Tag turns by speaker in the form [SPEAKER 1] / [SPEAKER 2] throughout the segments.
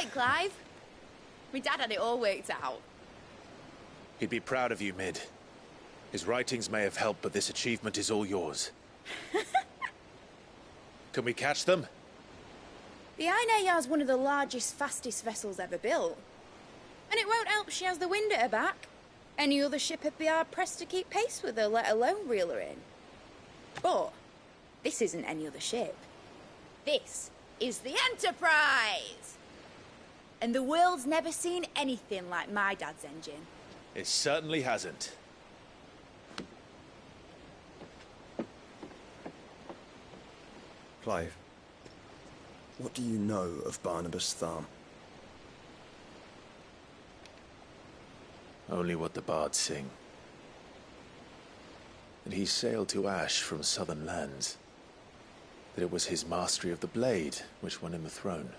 [SPEAKER 1] right, Clive. My dad had it all worked out.
[SPEAKER 2] He'd be proud of you, Mid. His writings may have helped, but this achievement is all yours. Can we catch them?
[SPEAKER 1] The Ainayar's one of the largest, fastest vessels ever built. And it won't help she has the wind at her back. Any other ship would be hard-pressed to keep pace with her, let alone reel her in. But this isn't any other ship. This is the Enterprise! And the world's never seen anything like my dad's engine.
[SPEAKER 2] It certainly hasn't.
[SPEAKER 3] Clive, what do you know of Barnabas Tharm?
[SPEAKER 2] Only what the bards sing. That he sailed to Ash from southern lands. That it was his mastery of the blade which won him the throne.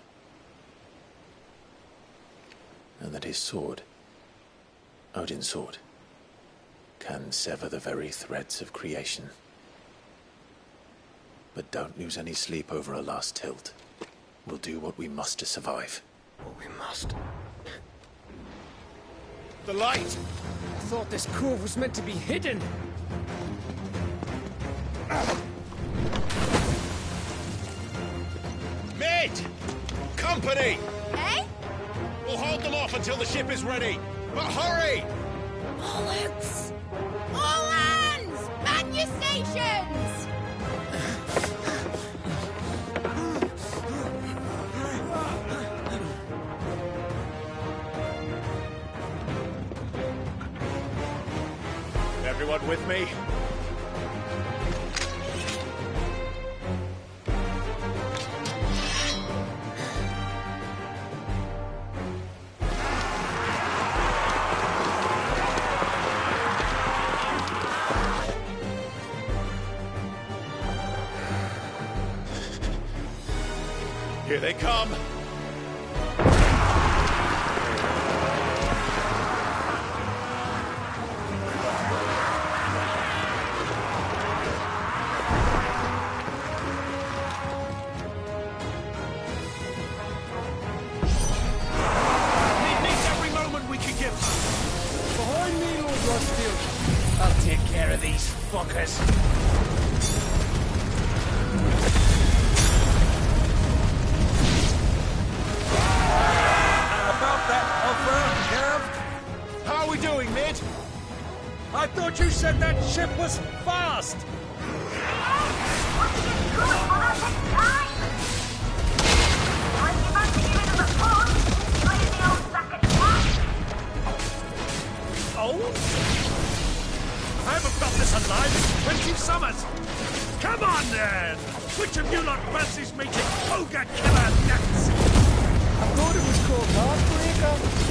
[SPEAKER 2] And that his sword, Odin's sword, can sever the very threads of creation. But don't lose any sleep over a last tilt. We'll do what we must to survive.
[SPEAKER 3] What we must.
[SPEAKER 2] The light!
[SPEAKER 4] I thought this cove was meant to be hidden.
[SPEAKER 2] Mid! Company!
[SPEAKER 1] Eh?
[SPEAKER 2] We'll hold them off until the ship is ready. But hurry!
[SPEAKER 1] Bollocks! All hands! Man your stations!
[SPEAKER 2] Everyone with me? Here they come!
[SPEAKER 4] Behind me, Lord Rossfield. I'll take care of these fuckers.
[SPEAKER 5] About that offer, Kev?
[SPEAKER 2] How are we doing, Mid?
[SPEAKER 5] I thought you said that ship was fast! Oh? I haven't felt this alive in 20 summers! Come on, then! Which of you lot fancies meeting Ogre Killer next?
[SPEAKER 4] I thought it was called Heartbreaker.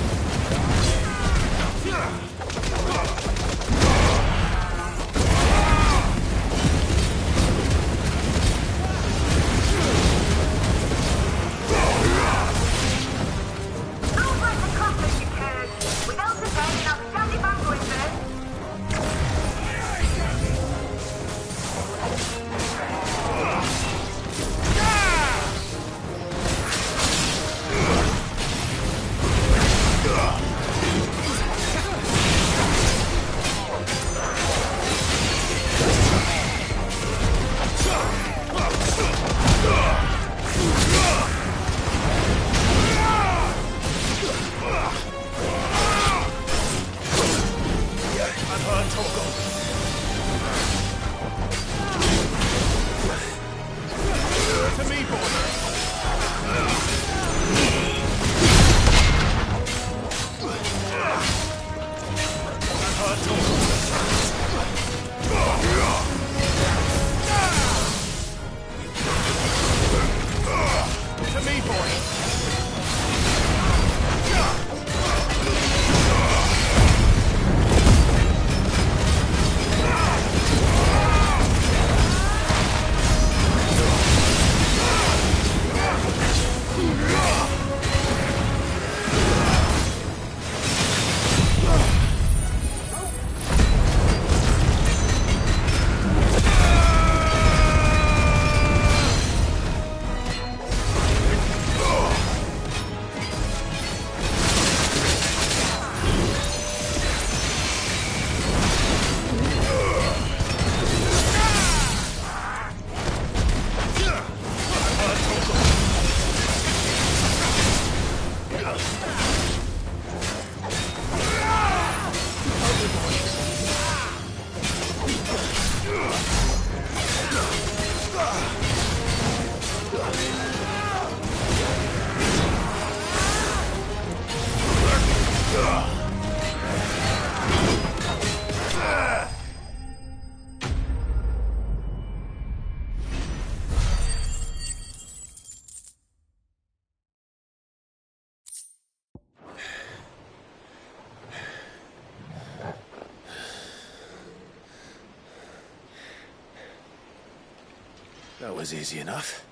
[SPEAKER 2] That was easy enough.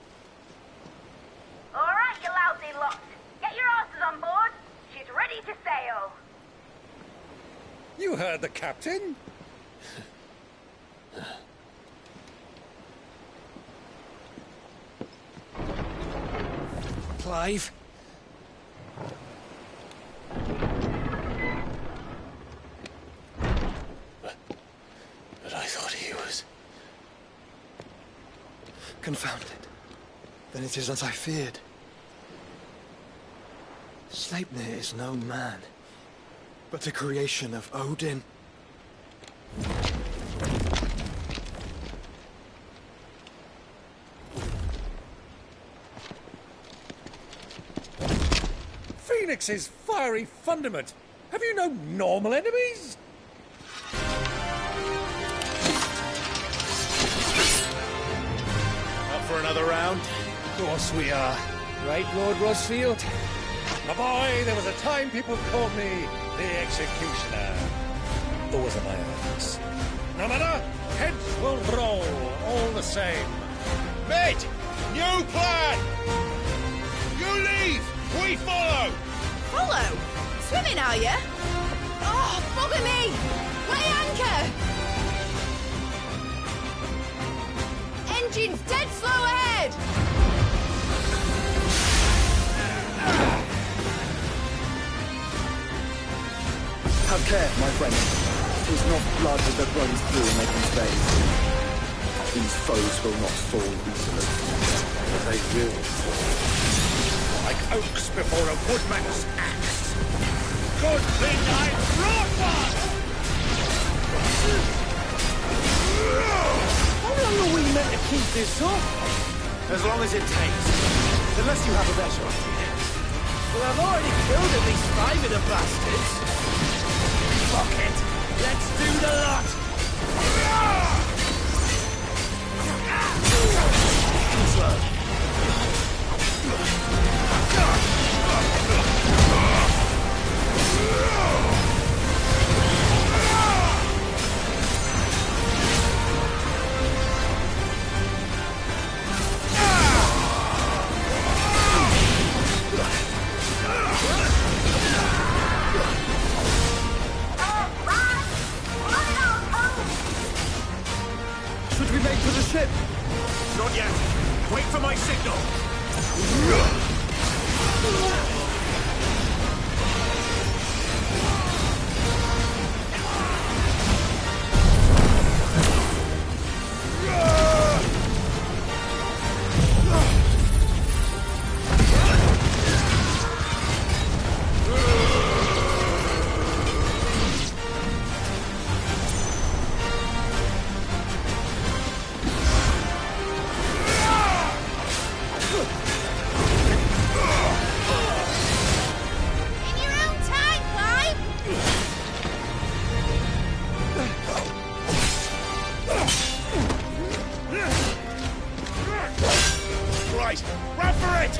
[SPEAKER 6] All right, you lousy lot. Get your asses on board. She's ready to sail.
[SPEAKER 5] You heard the captain.
[SPEAKER 4] Clive?
[SPEAKER 2] But I thought he was...
[SPEAKER 3] Confounded. Then it is as I feared. Sleipnir is no man, but a creation of Odin.
[SPEAKER 5] Phoenix's fiery fundament. Have you no normal enemies?
[SPEAKER 2] Up for another round?
[SPEAKER 4] Of course we are. Right, Lord Rosfield?
[SPEAKER 5] My boy, there was a time people called me the Executioner. Those are my orders. No matter, heads will roll all the same.
[SPEAKER 7] Mate! New plan! You leave! We follow!
[SPEAKER 1] Follow? Swimming, are you? Oh, bugger me! Weigh anchor! Engine's dead slow ahead!
[SPEAKER 3] Have care, my friend. 'Tis not blood that runs through Megan's veins. These foes will not fall easily.
[SPEAKER 2] They will fall.
[SPEAKER 5] Like oaks before a woodman's axe. Good thing I brought one!
[SPEAKER 4] How long are we meant to keep this up?
[SPEAKER 2] As long as it takes. Unless you have a better idea.
[SPEAKER 4] Well, I've already killed at least 5 of the bastards. Fuck it. Let's do the lot. Too slow.
[SPEAKER 3] Should we make for the ship?
[SPEAKER 5] Not yet. Wait for my signal.
[SPEAKER 1] In your own time, Clive!
[SPEAKER 5] Right, run for it!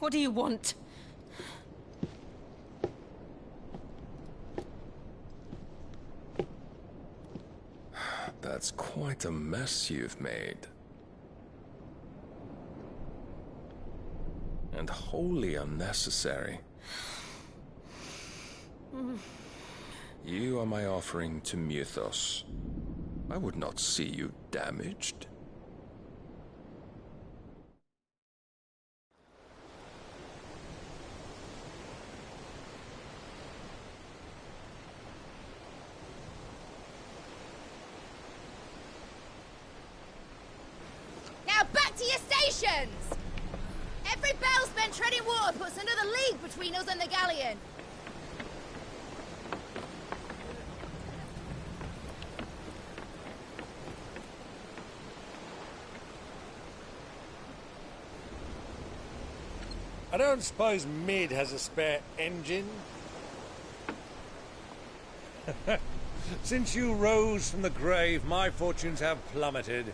[SPEAKER 8] What do you want?
[SPEAKER 9] That's quite a mess you've made. And wholly unnecessary. You are my offering to Mythos. I would not see you damaged.
[SPEAKER 1] Now back to your stations! Every bell spent treading water puts another league between us and the galleon.
[SPEAKER 5] I don't suppose Mid has a spare engine? Since you rose from the grave, my fortunes have plummeted.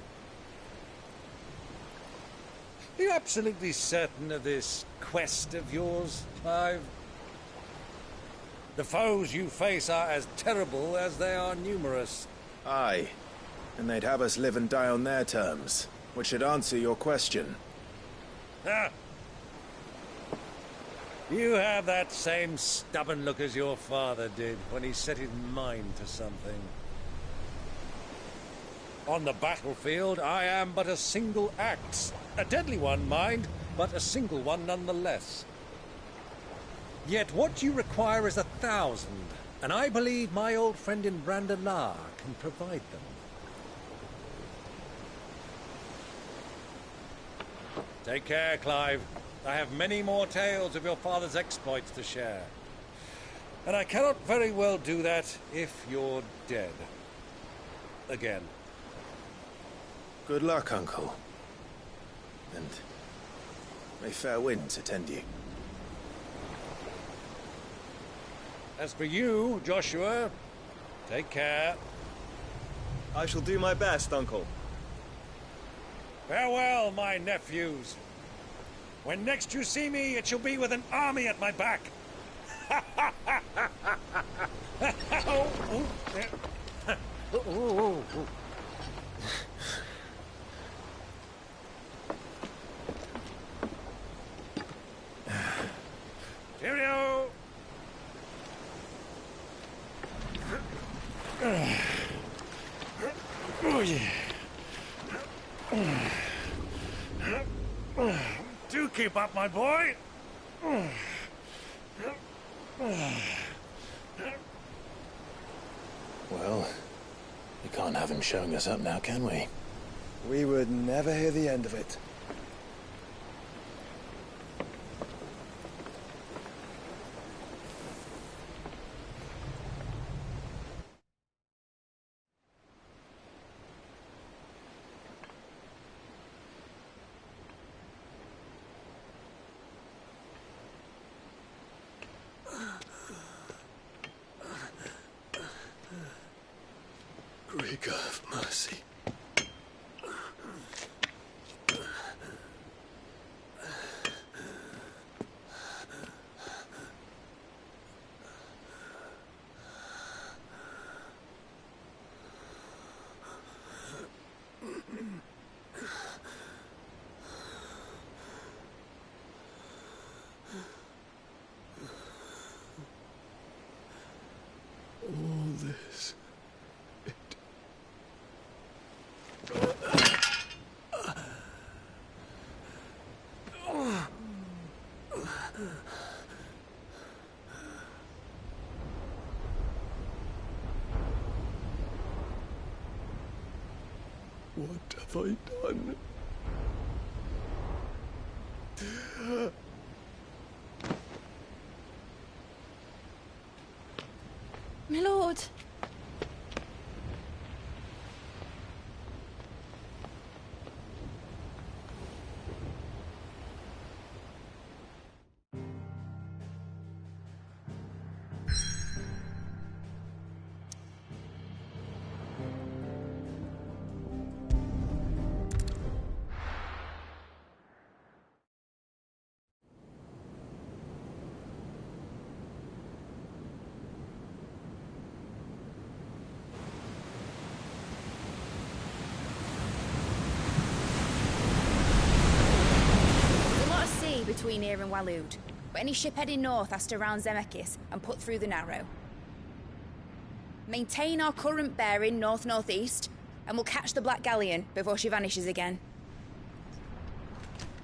[SPEAKER 5] Are you absolutely certain of this quest of yours, Clive? The foes you face are as terrible as they are numerous.
[SPEAKER 2] Aye. And they'd have us live and die on their terms, which should answer your question.
[SPEAKER 5] Ah! You have that same stubborn look as your father did when he set his mind to something. On the battlefield, I am but a single axe. A deadly one, mind, but a single one nonetheless. Yet what you require is 1,000, and I believe my old friend in Brandalar can provide them. Take care, Clive. I have many more tales of your father's exploits to share. And I cannot very well do that if you're dead. Again.
[SPEAKER 2] Good luck, Uncle. And may fair winds attend you.
[SPEAKER 5] As for you, Joshua, take care.
[SPEAKER 3] I shall do my best, Uncle.
[SPEAKER 5] Farewell, my nephews. When next you see me, it shall be with an army at my back. Cheerio! Oh, yeah. Do keep up, my boy.
[SPEAKER 2] Well, we can't have him showing us up now, can we?
[SPEAKER 3] We would never hear the end of it.
[SPEAKER 2] Greek of mercy. All this. What have I done?
[SPEAKER 8] My lord.
[SPEAKER 1] between here and Waloed, but any ship heading north has to round Zemeckis and put through the Narrow. Maintain our current bearing north-northeast, and we'll catch the Black Galleon before she vanishes again.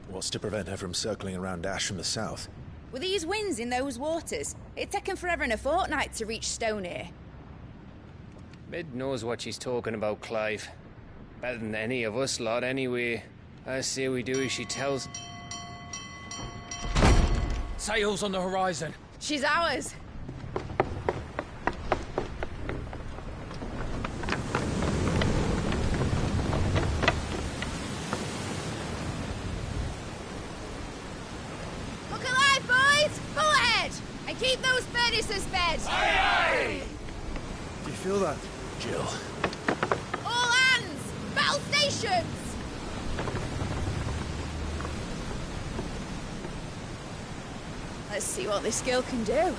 [SPEAKER 8] What's to prevent her from circling around Ash from the south?
[SPEAKER 1] With these winds in those waters, it'd take 'em forever and a fortnight to reach Stonehere.
[SPEAKER 4] Mid knows what she's talking about, Clive. Better than any of us lot, anyway. I say we do as she tells.
[SPEAKER 10] Sails on the horizon.
[SPEAKER 1] She's ours. Look alive, boys! Pull ahead! And keep those furnaces fed!
[SPEAKER 7] Aye,
[SPEAKER 3] Do you feel that?
[SPEAKER 8] Jill.
[SPEAKER 1] All hands! Battle stations! Let's see what this girl can do.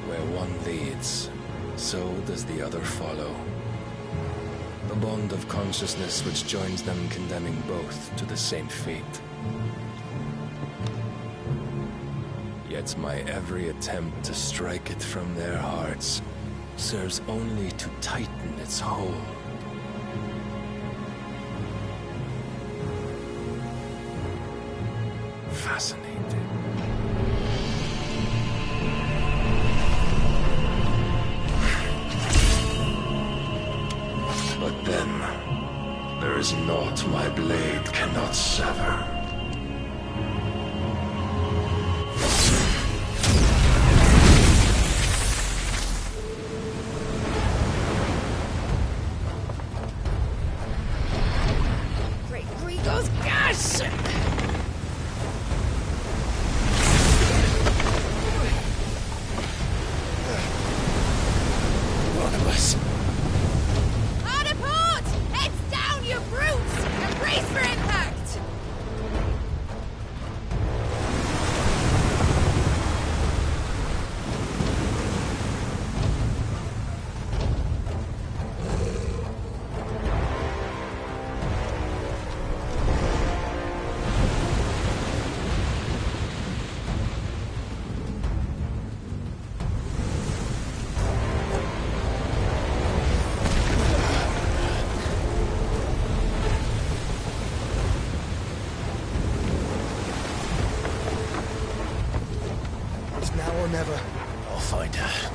[SPEAKER 9] Where one leads, so does the other follow. The bond of consciousness which joins them condemning both to the same fate. Yet my every attempt to strike it from their hearts serves only to tighten its hold. Fascinating. But then, there is naught my blade cannot sever.
[SPEAKER 1] Great Gregor's gosh!
[SPEAKER 8] One of us.
[SPEAKER 1] Hard port! Heads down, you brutes! And brace for impact!
[SPEAKER 3] It's now or never.
[SPEAKER 8] I'll find her.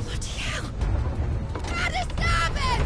[SPEAKER 1] Bloody hell! At the starboard!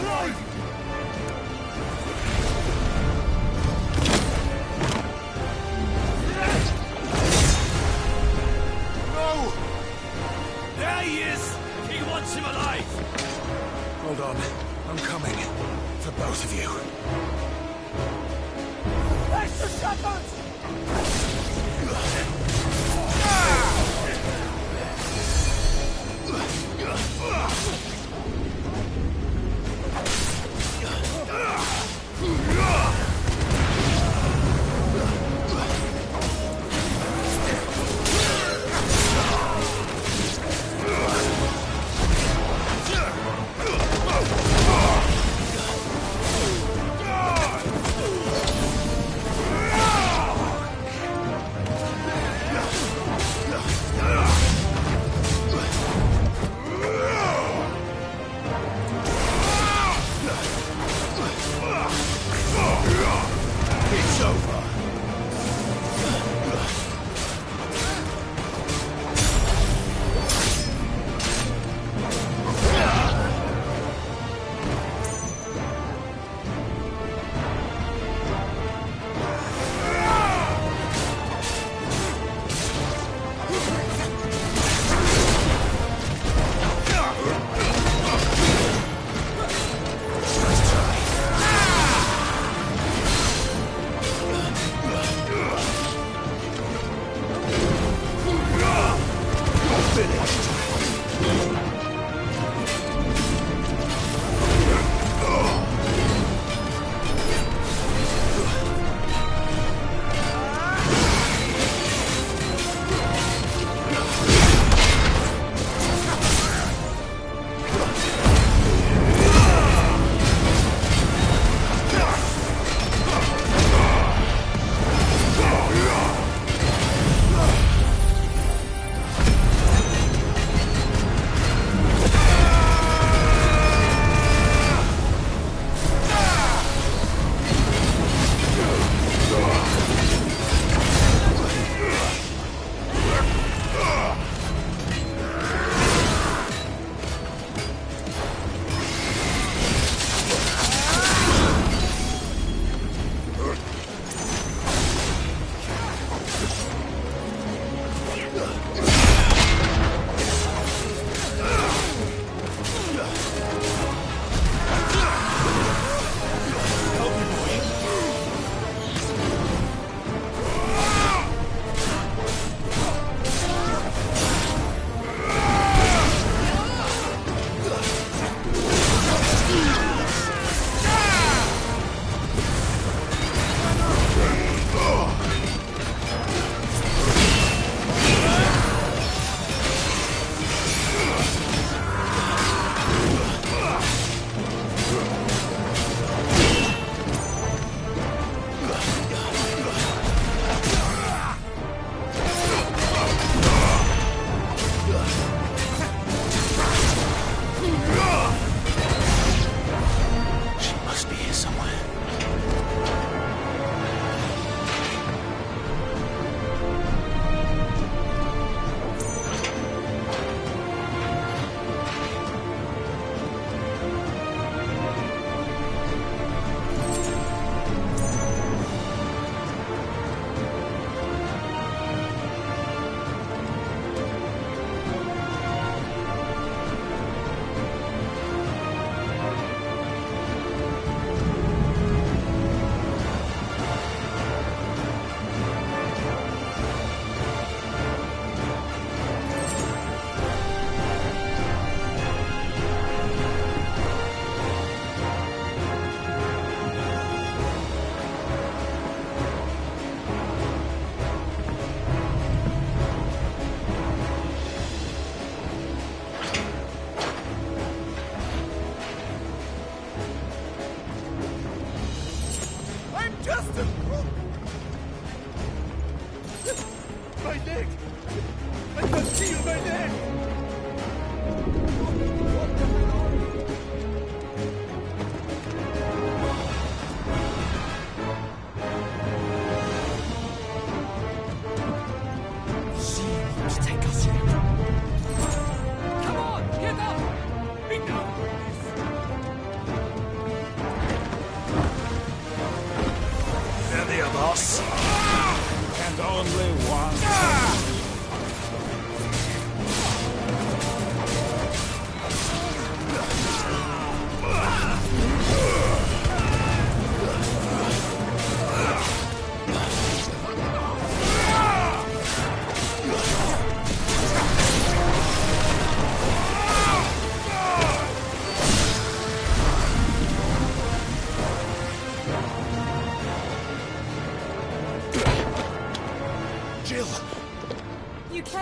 [SPEAKER 7] No!
[SPEAKER 10] There he is! He wants him alive!
[SPEAKER 8] Hold on. I'm coming. For both of you.
[SPEAKER 10] That's the shepherds!
[SPEAKER 7] It's over.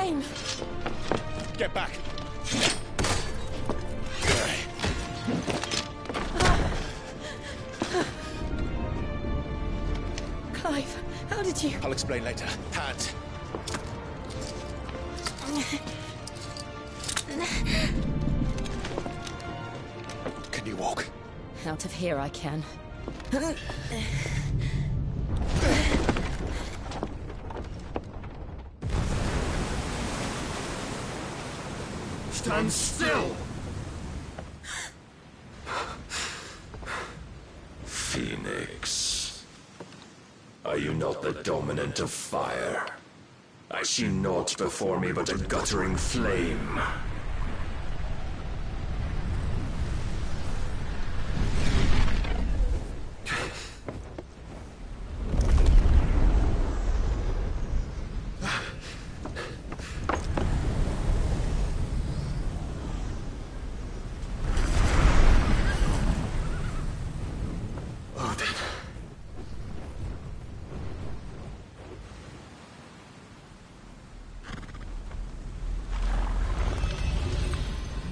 [SPEAKER 1] flame!
[SPEAKER 7] Get back!
[SPEAKER 1] Clive, how did you...
[SPEAKER 2] I'll explain later. Hands. Can you walk?
[SPEAKER 1] Out of here I can.
[SPEAKER 8] Stand still!
[SPEAKER 9] Phoenix. Are you not the dominant of fire? I see naught before me but a guttering flame.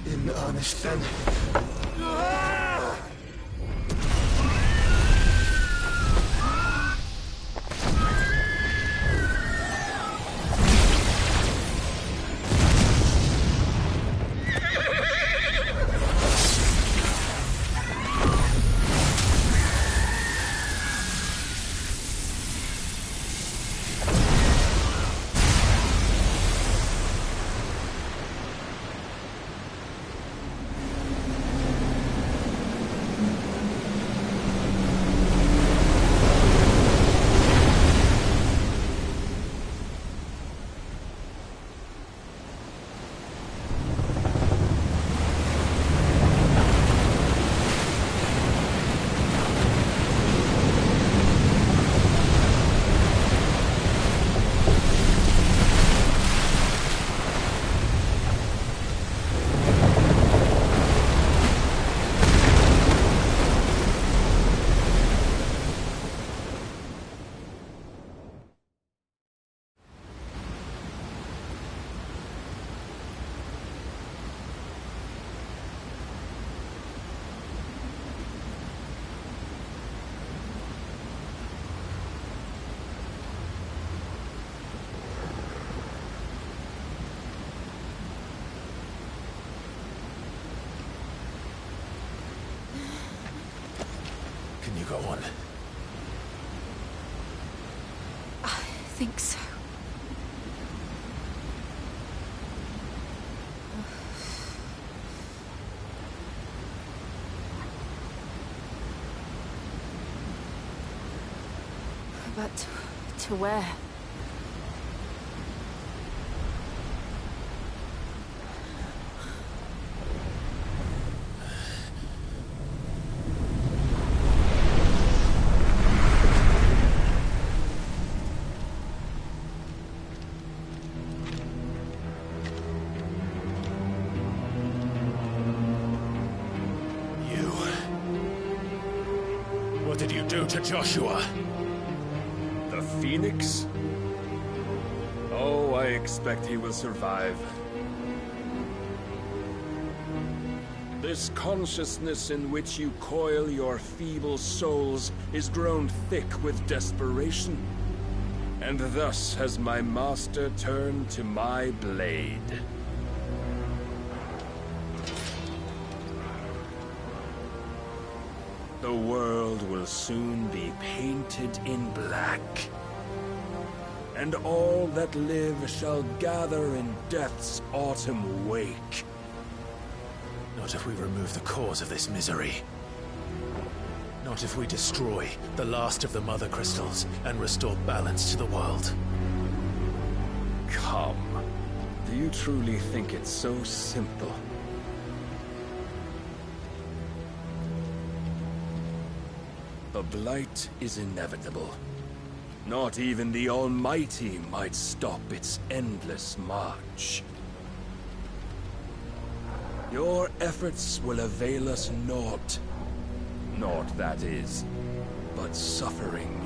[SPEAKER 8] In earnest, then.
[SPEAKER 2] Can you go on?
[SPEAKER 1] I think so. But to where?
[SPEAKER 2] What did you do to Joshua?
[SPEAKER 9] The Phoenix? Oh, I expect he will survive. This consciousness in which you coil your feeble souls is grown thick with desperation. And thus has my master turned to my blade. The world will soon be painted in black. And all that live shall gather in death's autumn wake.
[SPEAKER 2] Not if we remove the cause of this misery. Not if we destroy the last of the Mother Crystals and restore balance to the world.
[SPEAKER 9] Come. Do you truly think it's so simple? The blight is inevitable. Not even the Almighty might stop its endless march. Your efforts will avail us naught. Naught, that is, but suffering.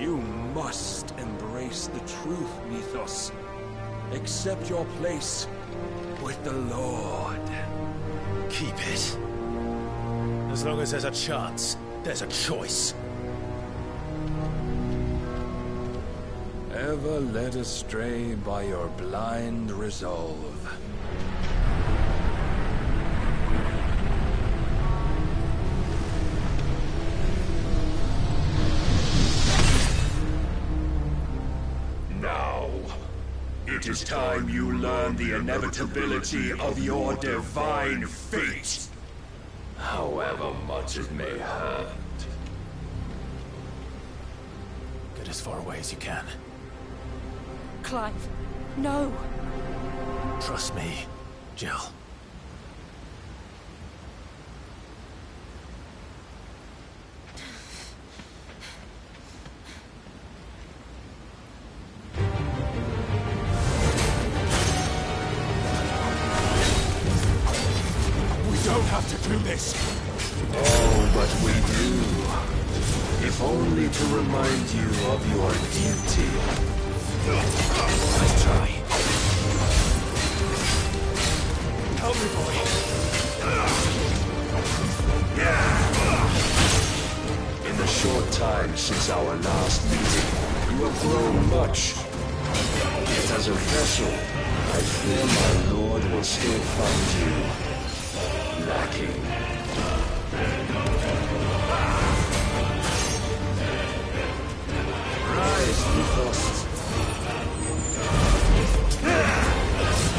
[SPEAKER 9] You must embrace the truth, Mythos. Accept your place with the Lord.
[SPEAKER 2] Keep it. As long as there's a chance, there's a choice.
[SPEAKER 9] Ever led astray by your blind resolve.
[SPEAKER 10] Now, it is time you learn the inevitability of your divine fate. However much it may hurt.
[SPEAKER 2] Get as far away as you can.
[SPEAKER 11] Clive, no.
[SPEAKER 2] Trust me, Jill.
[SPEAKER 10] We don't have to do this.
[SPEAKER 9] Oh, but we do. If only to remind you of your duty.
[SPEAKER 2] Let's try. Help me, boy.
[SPEAKER 9] In the short time since our last meeting, you have grown much. Yet as a vessel, I fear my lord will still find you lacking. Rise, Mythos.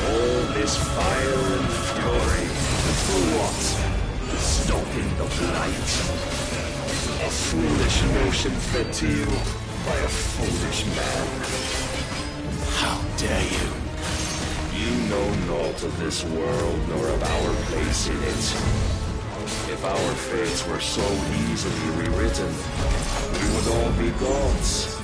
[SPEAKER 9] All this fire and fury, for what? Stopping the blight. A foolish notion fed to you by a foolish man.
[SPEAKER 2] How dare you?
[SPEAKER 9] You know naught of this world nor of our place in it. If our fates were so easily rewritten, we would all be gods.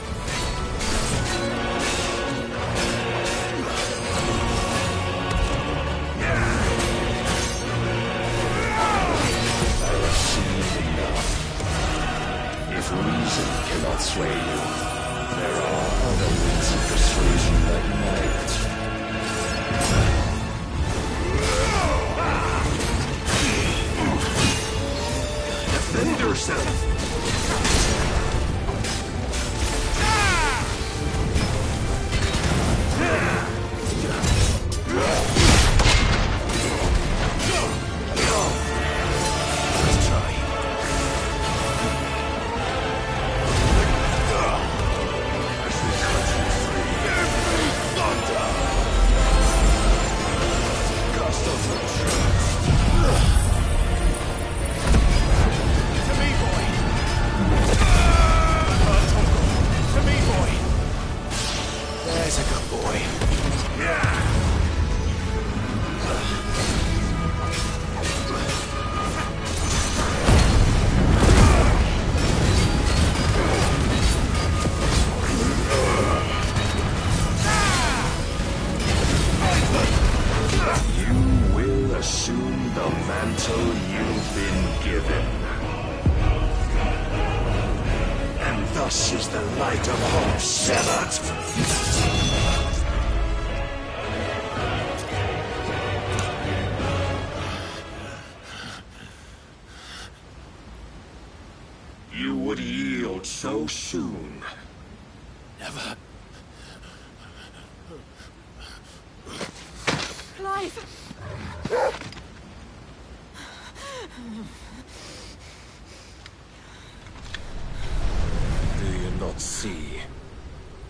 [SPEAKER 9] If reason cannot sway you, there are other means of persuasion that might. Defend yourself! Thus is the light of hope severed. You would yield so soon.
[SPEAKER 2] Never.
[SPEAKER 11] Clive!
[SPEAKER 9] Do you not see?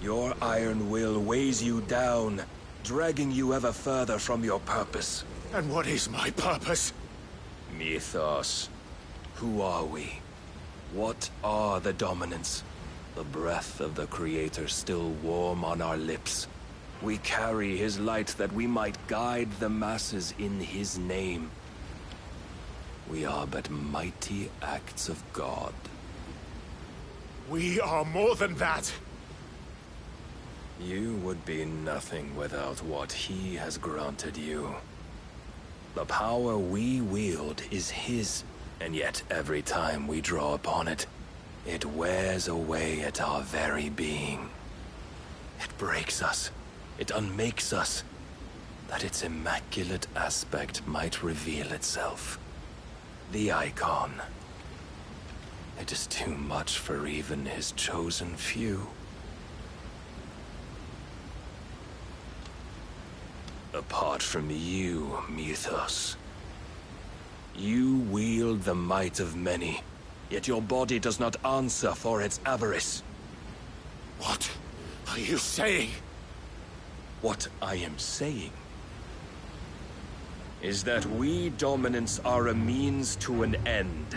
[SPEAKER 9] Your iron will weighs you down, dragging you ever further from your purpose.
[SPEAKER 2] And what is my purpose?
[SPEAKER 9] Mythos. Who are we? What are the dominants? The breath of the Creator still warm on our lips. We carry his light that we might guide the masses in his name. We are but mighty acts of God.
[SPEAKER 2] We are more than that.
[SPEAKER 9] You would be nothing without what he has granted you. The power we wield is his, and yet every time we draw upon it,
[SPEAKER 12] It wears away at our very being. It breaks us. It unmakes us. That its immaculate aspect might reveal itself. The icon. It is too much for even his chosen few. Apart from you, Mythos. You wield the might of many, yet your body does not answer for its avarice.
[SPEAKER 8] What are you saying?
[SPEAKER 12] What I am saying is that we dominants are a means to an end.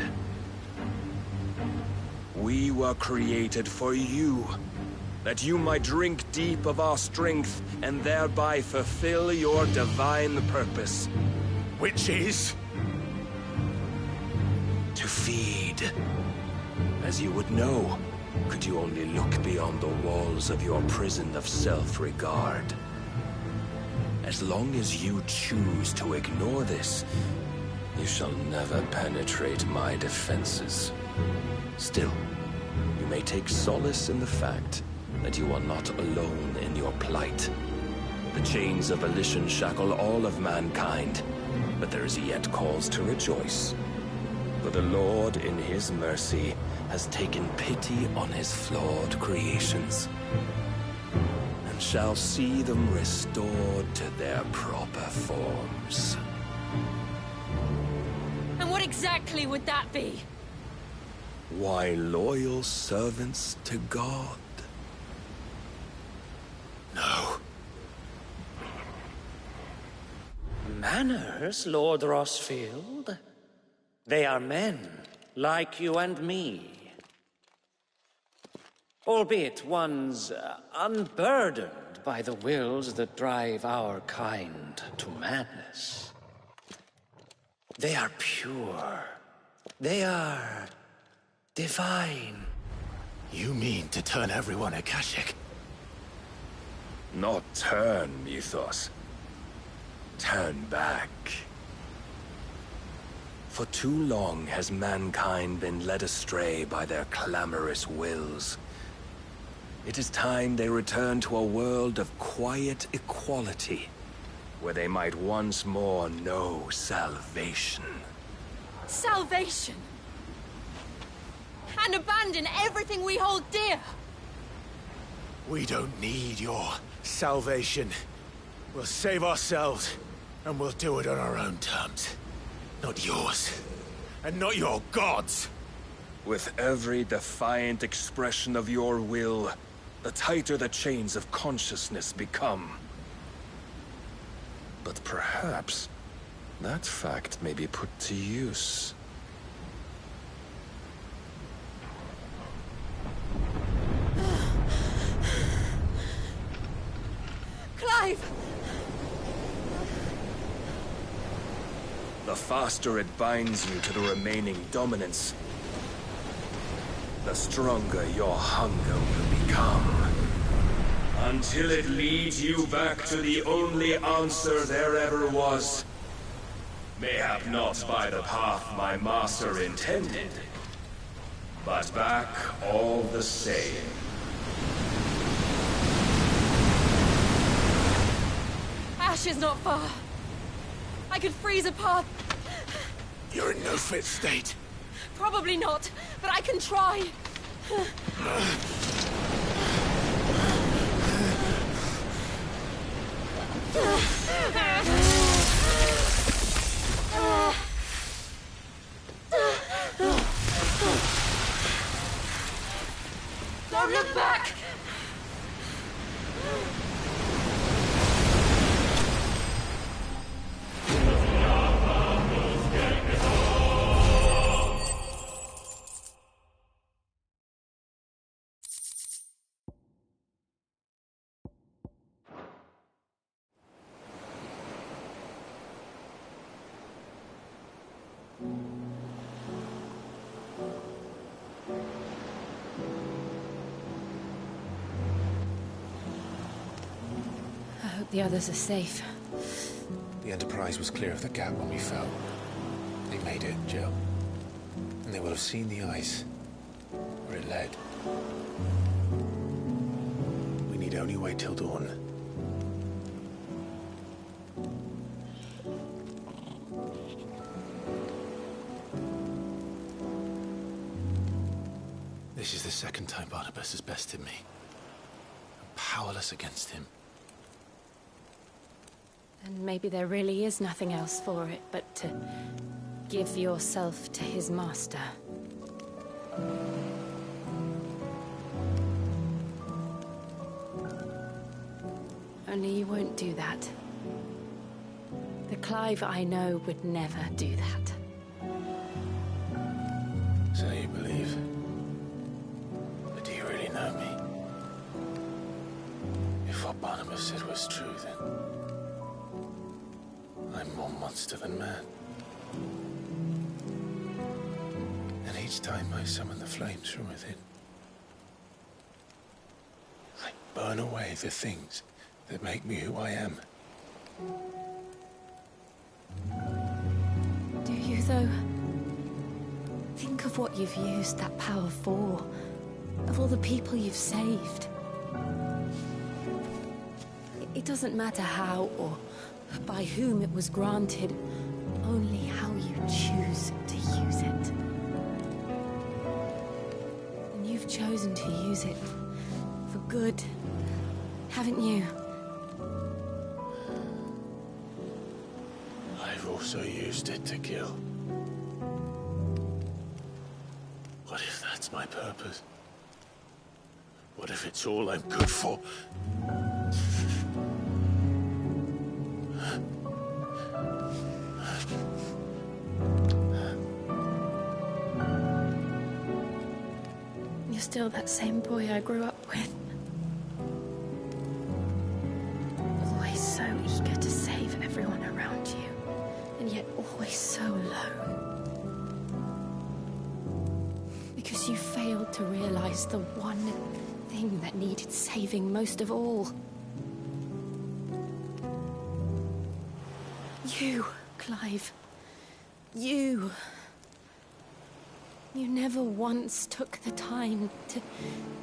[SPEAKER 12] We were created for you, that you might drink deep of our strength and thereby fulfill your divine purpose.
[SPEAKER 8] Which is?
[SPEAKER 12] To feed. As you would know, could you only look beyond the walls of your prison of self-regard. As long as you choose to ignore this, you shall never penetrate my defenses. Still, you may take solace in the fact that you are not alone in your plight. The chains of volition shackle all of mankind, but there is yet cause to rejoice. For the Lord, in his mercy, has taken pity on his flawed creations, and shall see them restored to their proper forms.
[SPEAKER 11] And what exactly would that be?
[SPEAKER 12] Why, loyal servants to God.
[SPEAKER 8] No.
[SPEAKER 13] Manners, Lord Rossfield? They are men, like you and me. Albeit ones unburdened by the wills that drive our kind to madness. They are pure. They are divine.
[SPEAKER 2] You mean to turn everyone Akashic?
[SPEAKER 12] Not turn, Mythos. Turn back. For too long has mankind been led astray by their clamorous wills. It is time they return to a world of quiet equality, where they might once more know salvation.
[SPEAKER 11] Salvation? And abandon everything we hold dear?
[SPEAKER 2] We don't need your salvation. We'll save ourselves, and we'll do it on our own terms. Not yours. And not your gods!
[SPEAKER 12] With every defiant expression of your will, the tighter the chains of consciousness become. But perhaps that fact may be put to use.
[SPEAKER 11] Clive!
[SPEAKER 12] The faster it binds you to the remaining dominance, the stronger your hunger will become.
[SPEAKER 10] Until it leads you back to the only answer there ever was. Mayhap not by the path my master intended, but back all the same.
[SPEAKER 11] Ash is not far. I could freeze a path.
[SPEAKER 2] You're in no fit state.
[SPEAKER 11] Probably not, but I can try. Don't look back!
[SPEAKER 1] The others are safe.
[SPEAKER 2] The Enterprise was clear of the gap when we fell. They made it, Jill. And they will have seen the ice. where it led. We need only wait till dawn. This is the second time Barnabas has bested me. I'm powerless against him.
[SPEAKER 11] And maybe there really is nothing else for it but to give yourself to his master. Only you won't do that. The Clive I know would never do that.
[SPEAKER 2] So you believe? But do you really know me? If what Barnabas said was true, then I'm more monster than man. And each time I summon the flames from within, I burn away the things that make me who I am.
[SPEAKER 11] Do you, though? Think of what you've used that power for. Of all the people you've saved. It doesn't matter how or by whom it was granted, only how you choose to use it. And you've chosen to use it for good, haven't you?
[SPEAKER 2] I've also used it to kill. What if that's my purpose? What if it's all I'm good for?
[SPEAKER 11] You're still that same boy I grew up with. Always so eager to save everyone around you, and yet always so alone. Because you failed to realize the one thing that needed saving most of all. You, Clive. You. You never once took the time to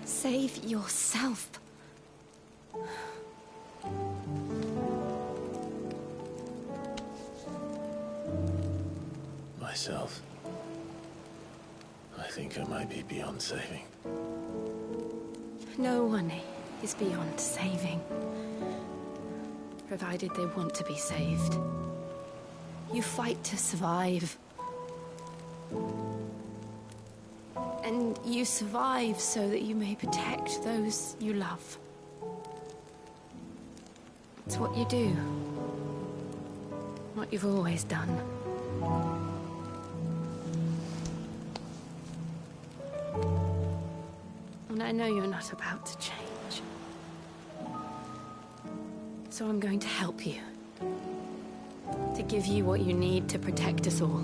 [SPEAKER 11] save yourself.
[SPEAKER 2] Myself? I think I might be beyond saving.
[SPEAKER 11] No one is beyond saving. Provided they want to be saved. You fight to survive. And you survive so that you may protect those you love. It's what you do. What you've always done. And I know you're not about to change. So I'm going to help you. To give you what you need to protect us all.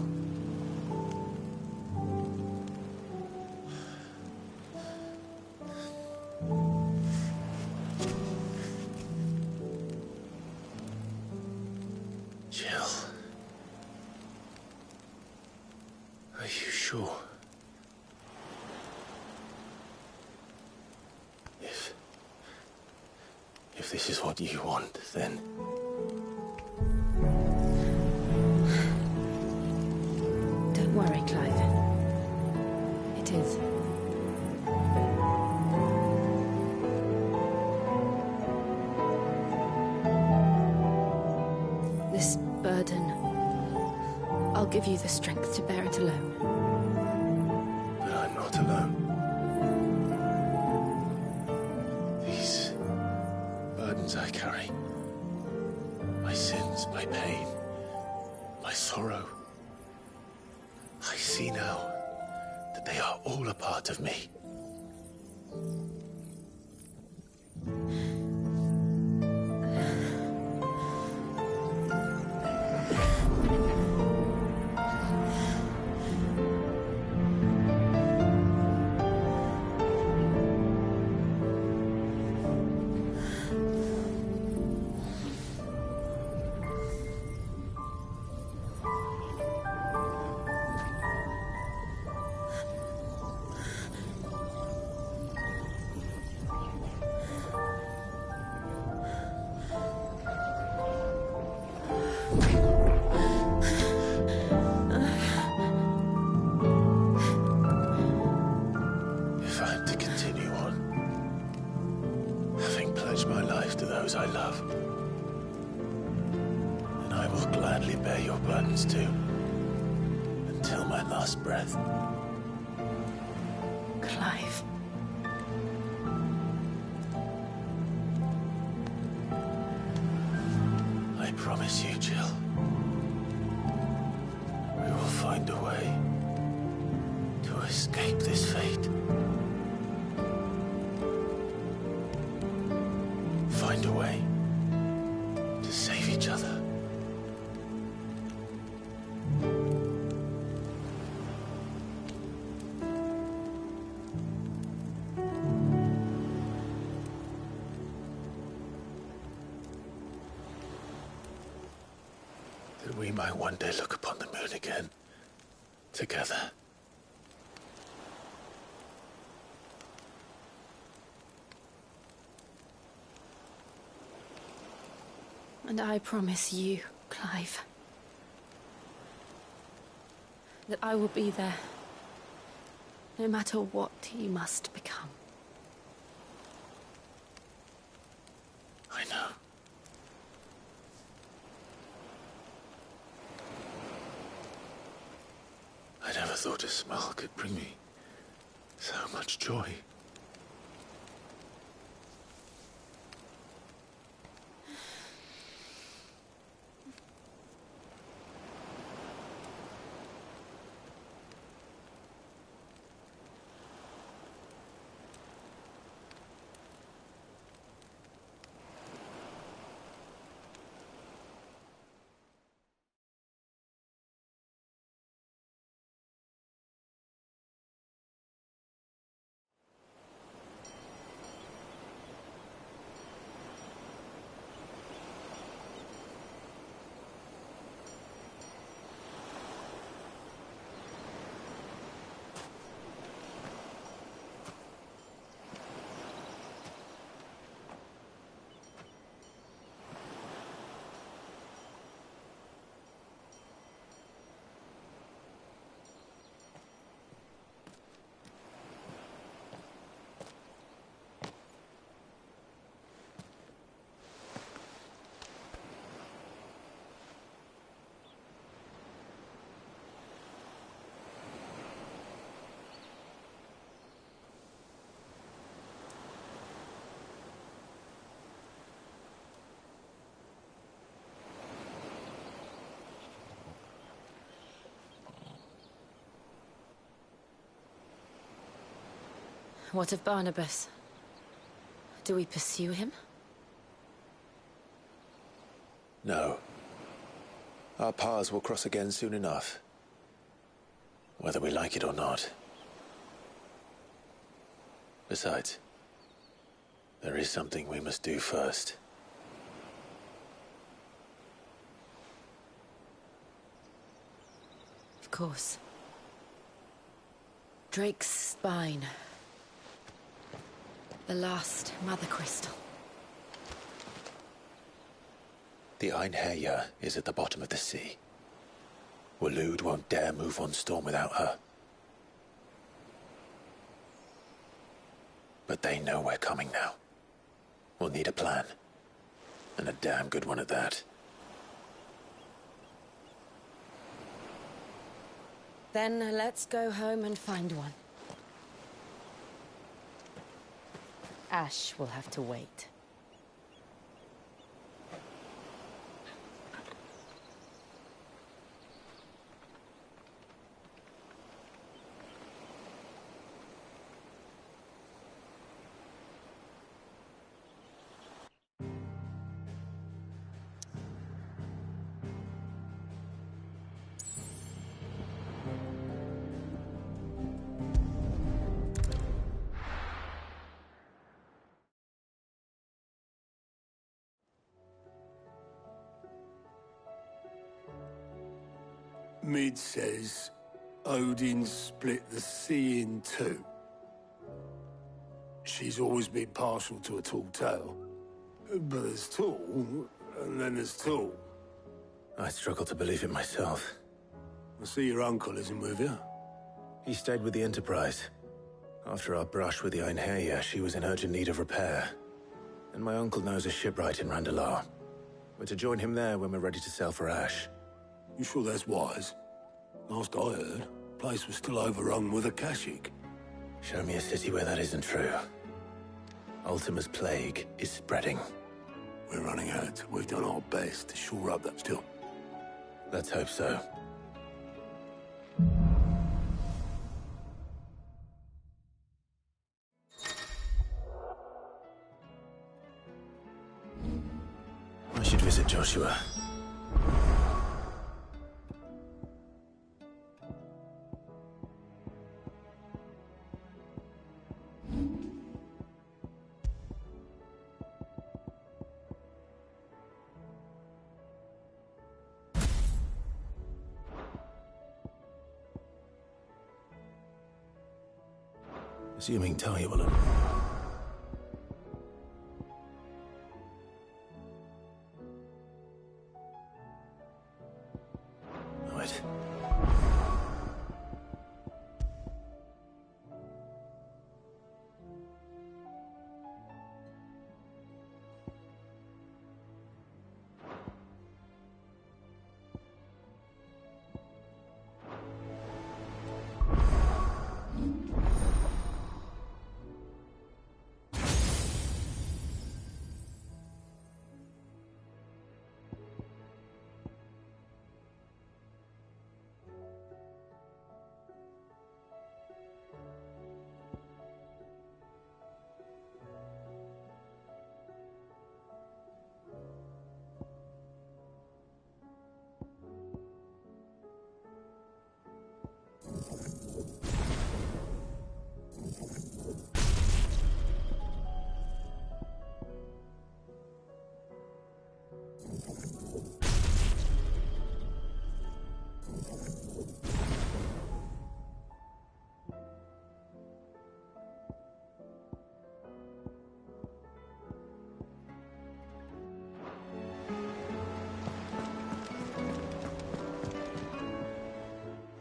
[SPEAKER 2] Jill. Are you sure? If this is what you want, then...
[SPEAKER 11] Don't worry, Clive. It is. This burden, I'll give you the strength to bear it alone.
[SPEAKER 2] But I'm not alone. These burdens I carry, my sins, my pain, my sorrow, I see now that they are all a part of me. those I love. And I will gladly bear your burdens too, until my last breath.
[SPEAKER 11] Clive.
[SPEAKER 2] I promise you, Jill. We will find a way to escape this fate. Find a way to save each other. That we might one day look upon the moon again, together.
[SPEAKER 11] And I promise you, Clive, that I will be there, no matter what you must become.
[SPEAKER 2] I know. I never thought a smile could bring me so much joy.
[SPEAKER 11] What of Barnabas? Do we pursue him?
[SPEAKER 2] No. Our paths will cross again soon enough. Whether we like it or not. Besides, there is something we must do first.
[SPEAKER 11] Of course. Drake's spine. The last Mother Crystal.
[SPEAKER 2] The Einherjar is at the bottom of the sea. Waloed won't dare move on Storm without her. But they know we're coming now. We'll need a plan. And a damn good one at that.
[SPEAKER 11] Then let's go home and find one. Ash will have to wait.
[SPEAKER 14] Mid says Odin split the sea in two. She's always been partial to a tall tale. But there's tall, and then there's tall.
[SPEAKER 2] I struggle to believe it myself.
[SPEAKER 14] I see your uncle isn't with you.
[SPEAKER 2] He stayed with the Enterprise. After our brush with the Einherjar, she was in urgent need of repair. And my uncle knows a shipwright in Randalar. We're to join him there when we're ready to sail for Ash.
[SPEAKER 14] You sure that's wise? Last I heard, the place was still overrun with Akashic.
[SPEAKER 2] Show me a city where that isn't true. Ultima's plague is spreading.
[SPEAKER 14] We're running out. We've done our best to shore up that still.
[SPEAKER 2] Let's hope so. I should visit Joshua. Assuming Talia will... Wait.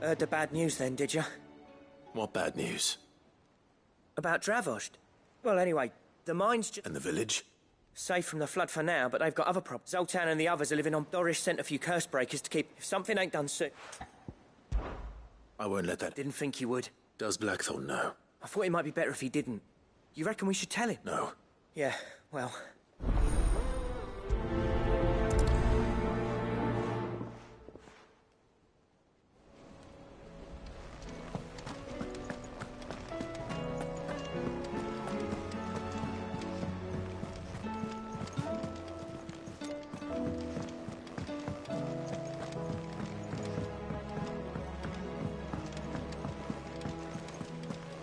[SPEAKER 15] Heard the bad news then, did you?
[SPEAKER 2] What bad news?
[SPEAKER 15] About Dravost. Well, anyway, the mine's just...
[SPEAKER 2] And the village?
[SPEAKER 15] Safe from the flood for now, but they've got other problems. Zoltan and the others are living on. Dorish sent a few curse breakers to keep... If something ain't done soon...
[SPEAKER 2] I won't let that...
[SPEAKER 15] Didn't think you would.
[SPEAKER 2] Does Blackthorn know?
[SPEAKER 15] I thought it might be better if he didn't. You reckon we should tell him?
[SPEAKER 2] No.
[SPEAKER 15] Yeah, well...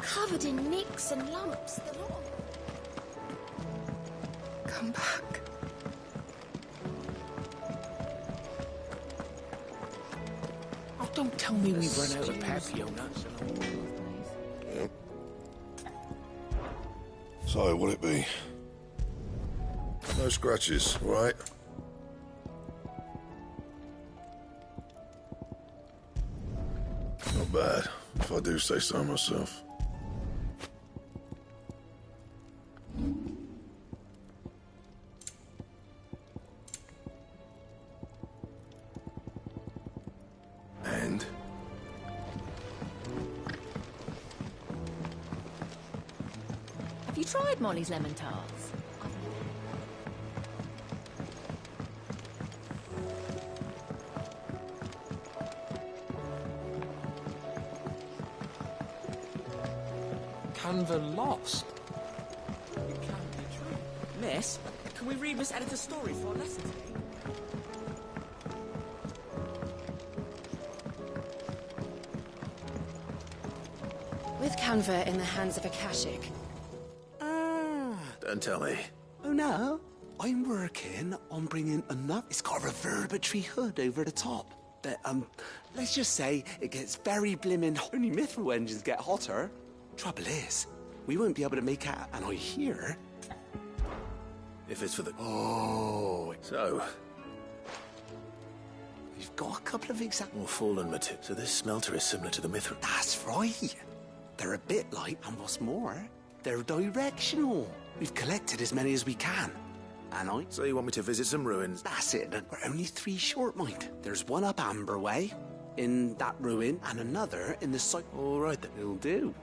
[SPEAKER 11] Covered in nicks and lumps, the lot. Come back.
[SPEAKER 2] Oh, don't tell me we've run out of papio nuts.
[SPEAKER 16] Yep. So, what'll it be? No scratches, right? Not bad, if I do say so myself.
[SPEAKER 2] And?
[SPEAKER 17] Have you tried Molly's lemon tarts?
[SPEAKER 18] Canva lost. It can't be true.
[SPEAKER 15] Miss, can we read Miss Editor's story for our lesson today?
[SPEAKER 11] With Canva in the hands of Akashic.
[SPEAKER 2] Don't tell me.
[SPEAKER 19] Oh no, I'm working on bringing enough. It's got a reverberatory hood over the top. But, let's just say it gets very blimmin' hot. Only mithril engines get hotter. Trouble is, we won't be able to make out an eye here.
[SPEAKER 2] If it's for the... Oh, so...
[SPEAKER 19] We've got a couple of exact...
[SPEAKER 2] More fallen material. So this smelter is similar to the mithril.
[SPEAKER 19] That's right. They're a bit like, and what's more, They're directional. We've collected as many as we can. And
[SPEAKER 8] So you want me to visit some ruins?
[SPEAKER 19] That's it. We're only 3 short, mind. There's one up Amber Way, in that ruin, and another in the site.
[SPEAKER 8] All right, then.
[SPEAKER 19] It'll do.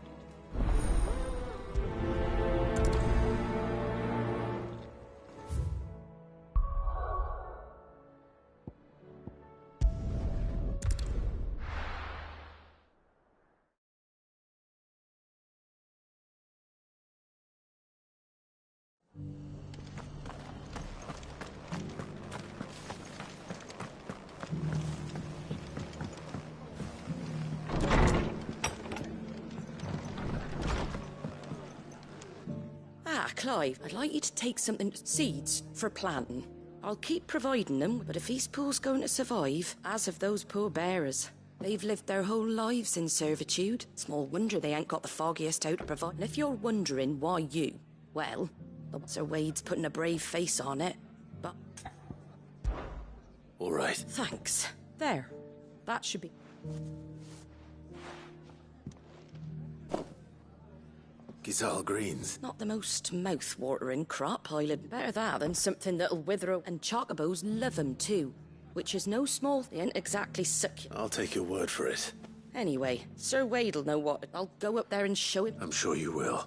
[SPEAKER 11] Clive, I'd like you to take something seeds for planting. I'll keep providing them, but if Eastpool's going to survive, as have those poor bearers. They've lived their whole lives in servitude. Small wonder they ain't got the foggiest out to provide. And if you're wondering why you, well, Sir Wade's putting a brave face on it, but...
[SPEAKER 8] All right.
[SPEAKER 11] Thanks. There. That should be...
[SPEAKER 8] Gizal greens.
[SPEAKER 11] Not the most mouth-watering crop, I'll admit. Better that than something that'll wither, and chocobos love 'em too. Which is no small thing, ain't exactly succulent.
[SPEAKER 8] I'll take your word for it.
[SPEAKER 11] Anyway, Sir Wade'll know what. I'll go up there and show him.
[SPEAKER 8] I'm sure you will.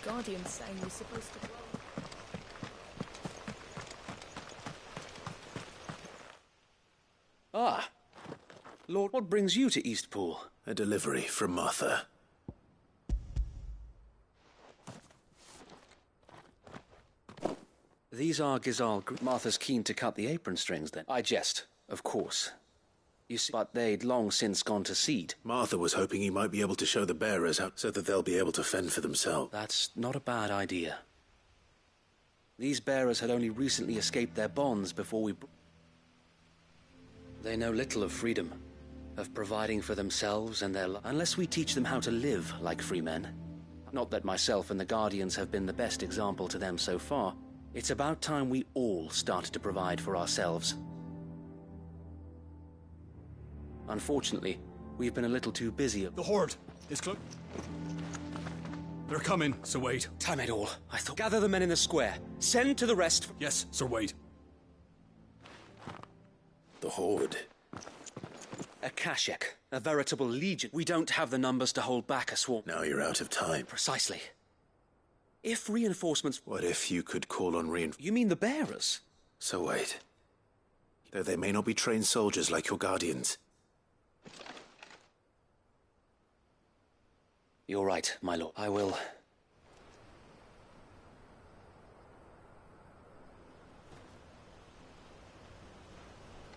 [SPEAKER 17] Guardian saying we're supposed to blow.
[SPEAKER 12] Ah. Lord, what brings you to Eastpool?
[SPEAKER 8] A delivery from Martha.
[SPEAKER 12] These are Gizal. Martha's keen to cut the apron strings, then. I jest, of course. You see, but they'd long since gone to seed.
[SPEAKER 8] Martha was hoping he might be able to show the bearers how, so that they'll be able to fend for themselves.
[SPEAKER 12] That's not a bad idea. These bearers had only recently escaped their bonds before we... They know little of freedom, of providing for themselves and their unless we teach them how to live like free men. Not that myself and the Guardians have been the best example to them so far. It's about time we all started to provide for ourselves. Unfortunately, we've been a little too busy.
[SPEAKER 7] The Horde is close. They're coming, Sir Wade.
[SPEAKER 12] Time it all. I thought... Gather the men in the square. Send to the rest...
[SPEAKER 7] Yes, Sir Wade.
[SPEAKER 8] The Horde.
[SPEAKER 12] A Kashek. A veritable legion. We don't have the numbers to hold back a swarm.
[SPEAKER 8] Now you're out of time.
[SPEAKER 12] Precisely. If reinforcements...
[SPEAKER 8] What if you could call on reinforcements?
[SPEAKER 12] You mean the bearers?
[SPEAKER 8] So wait. Though they may not be trained soldiers like your Guardians.
[SPEAKER 12] You're right, my lord. I will...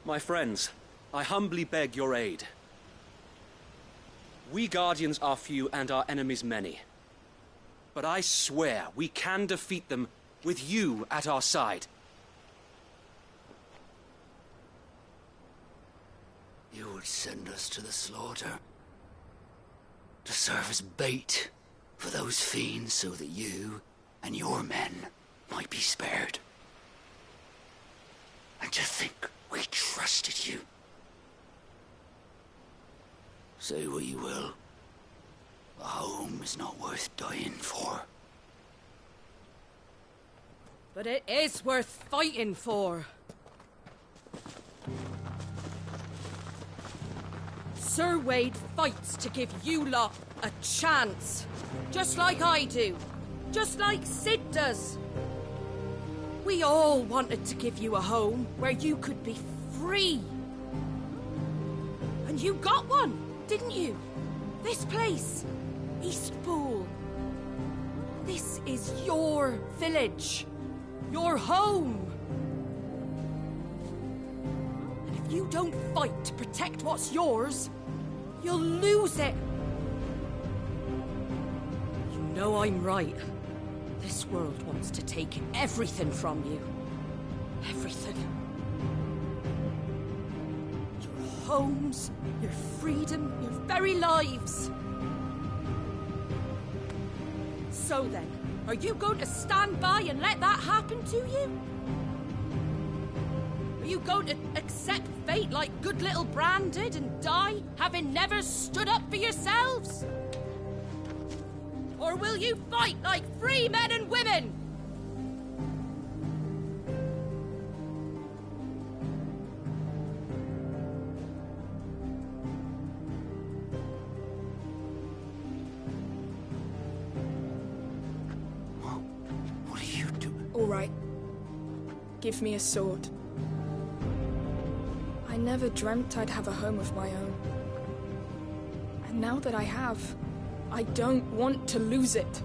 [SPEAKER 12] My friends, I humbly beg your aid. We Guardians are few and our enemies many. But I swear we can defeat them with you at our side.
[SPEAKER 20] You would send us to the slaughter. To serve as bait for those fiends so that you and your men might be spared. And to think we trusted you. Say what you will. A home is not worth dying for.
[SPEAKER 11] But it is worth fighting for. Sir Wade fights to give you lot a chance. Just like I do. Just like Sid does. We all wanted to give you a home where you could be free. And you got one, didn't you? This place, Eastpool. This is your village. Your home. And if you don't fight to protect what's yours, you'll lose it. know I'm right. This world wants to take everything from you. Everything. Your homes, your freedom, your very lives. So then, are you going to stand by and let that happen to you? Are you going to accept fate like good little Bran did and die, having never stood up for yourselves? Or will you fight like free men and women?
[SPEAKER 19] What are you doing?
[SPEAKER 21] All right. Give me a sword. I never dreamt I'd have a home of my own. And now that I have, I don't want to lose it.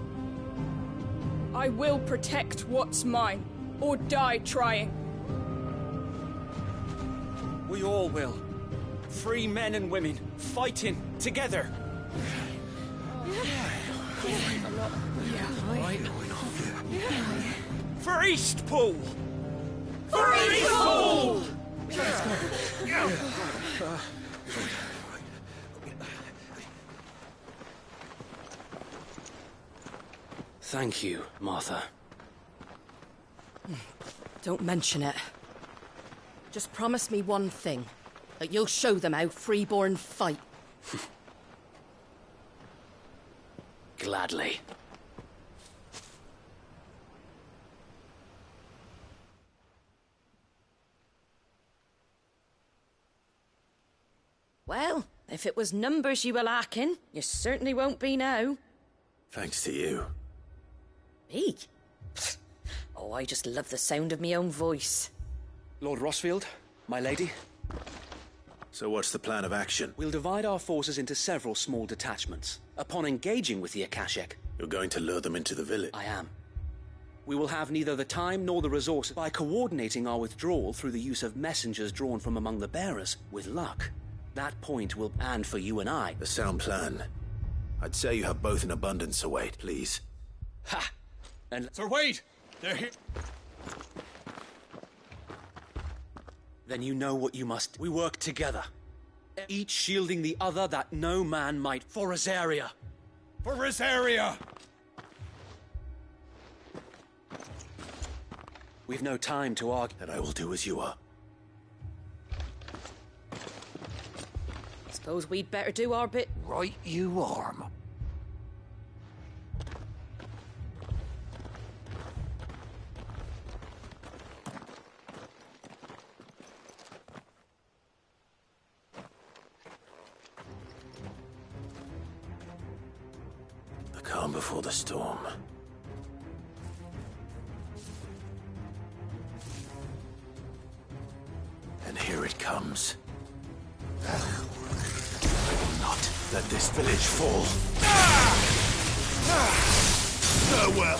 [SPEAKER 21] I will protect what's mine, or die trying.
[SPEAKER 19] We all will. Free men and women, fighting together. For Eastpool!
[SPEAKER 6] For Eastpool!
[SPEAKER 11] Thank you, Martha. Don't mention it. Just promise me one thing. That you'll show them how freeborn fight.
[SPEAKER 12] Gladly.
[SPEAKER 11] Well, if it was numbers you were lacking, you certainly won't be now.
[SPEAKER 2] Thanks to you.
[SPEAKER 11] Me? Oh, I just love the sound of my own voice.
[SPEAKER 3] Lord Rossfield, my lady.
[SPEAKER 2] So what's the plan of action?
[SPEAKER 3] We'll divide our forces into several small detachments. Upon engaging with the Akashic...
[SPEAKER 2] You're going to lure them into the village?
[SPEAKER 3] I am. We will have neither the time nor the resources. By coordinating our withdrawal through the use of messengers drawn from among the bearers, with luck, that point will... And for you and I...
[SPEAKER 2] A sound plan. I'd say you have both in abundance, Sir Wade, please.
[SPEAKER 3] Ha! And...
[SPEAKER 7] Sir Wade! They're here!
[SPEAKER 3] Then you know what you must... We work together. Each shielding the other that no man might... For Rosaria!
[SPEAKER 7] For Rosaria!
[SPEAKER 3] We've no time to argue.
[SPEAKER 2] Then I will do as you are.
[SPEAKER 11] Suppose we'd better do our bit.
[SPEAKER 20] Right you are.
[SPEAKER 2] The calm before the storm. And here it comes. I will not let this village fall. Farewell.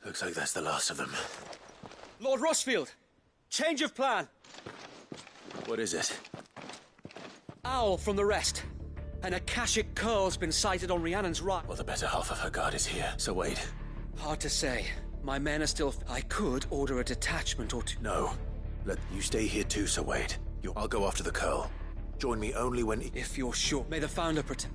[SPEAKER 2] Looks like that's the last of them.
[SPEAKER 3] Lord Rossfield! Change of plan!
[SPEAKER 2] What is it?
[SPEAKER 3] Owl from the rest. An Akashic curl's been sighted on Rhiannon's right.
[SPEAKER 2] Well, the better half of her guard is here, so wait.
[SPEAKER 3] Hard to say. My men are still... I could order a detachment or two.
[SPEAKER 2] No. Let you stay here too, so wait. I'll go after the curl. Join me only when...
[SPEAKER 3] If you're sure. May the Founder protect...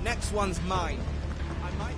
[SPEAKER 15] Next one's mine. I might...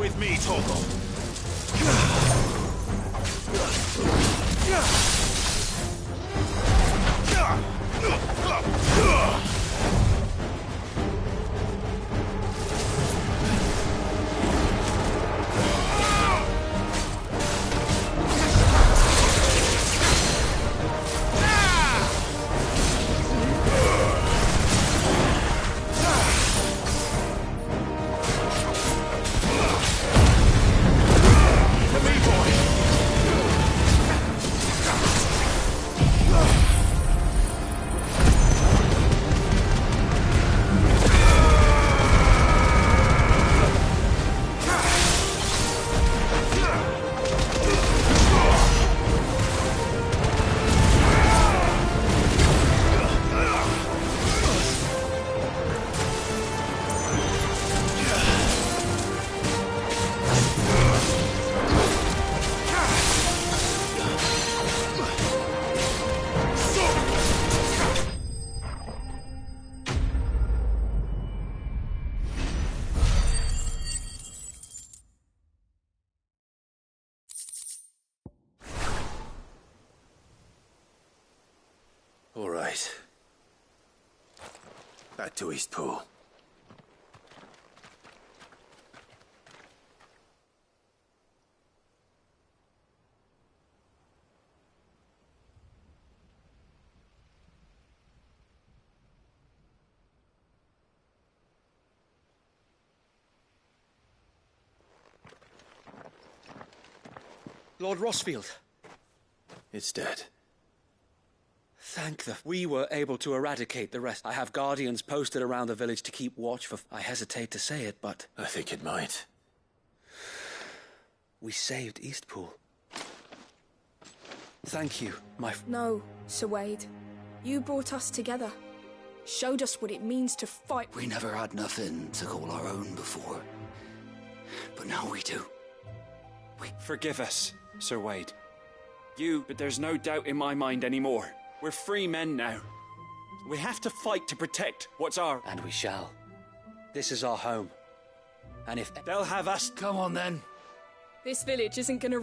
[SPEAKER 2] With me, Torgal. All right. Back to Eastpool.
[SPEAKER 3] Lord Rossfield.
[SPEAKER 2] It's dead.
[SPEAKER 3] Thank the... We were able to eradicate the rest. I have guardians posted around the village to keep watch for... I hesitate to say it, but...
[SPEAKER 2] I think it might.
[SPEAKER 3] We saved Eastpool. Thank you, my...
[SPEAKER 21] No, Sir Wade. You brought us together. Showed us what it means to fight.
[SPEAKER 20] We never had nothing to call our own before. But now we do.
[SPEAKER 5] Forgive us, Sir Wade. But there's no doubt in my mind anymore. We're free men now. We have to fight to protect what's ours.
[SPEAKER 3] And we shall. This is our home. And if...
[SPEAKER 5] They'll have us...
[SPEAKER 20] Come on, then.
[SPEAKER 21] This village isn't gonna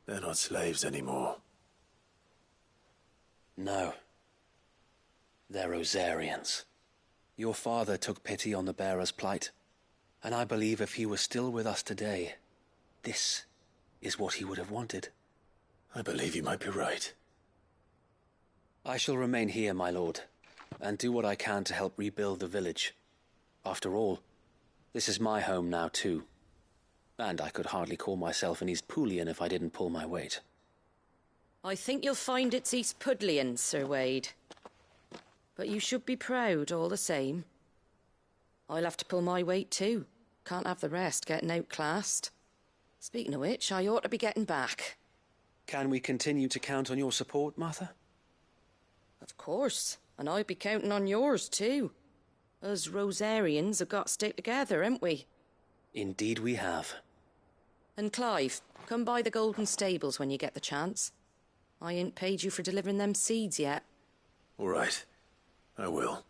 [SPEAKER 2] They're not slaves anymore.
[SPEAKER 3] No. They're Rosarians. Your father took pity on the bearer's plight, and I believe if he were still with us today, this is what he would have wanted.
[SPEAKER 2] I believe you might be right.
[SPEAKER 3] I shall remain here, my lord, and do what I can to help rebuild the village. After all, this is my home now too, and I could hardly call myself an East Poolian if I didn't pull my weight.
[SPEAKER 11] I think you'll find it's East Pudlian, Sir Wade. But you should be proud all the same. I'll have to pull my weight too. Can't have the rest getting outclassed. Speaking of which, I ought to be getting back.
[SPEAKER 3] Can we continue to count on your support, Martha?
[SPEAKER 11] Of course, and I'll be counting on yours too. Us Rosarians have got to stick together, haven't we?
[SPEAKER 3] Indeed we have.
[SPEAKER 11] And Clive, come by the Golden Stables when you get the chance. I ain't paid you for delivering them seeds yet.
[SPEAKER 2] All right. I will.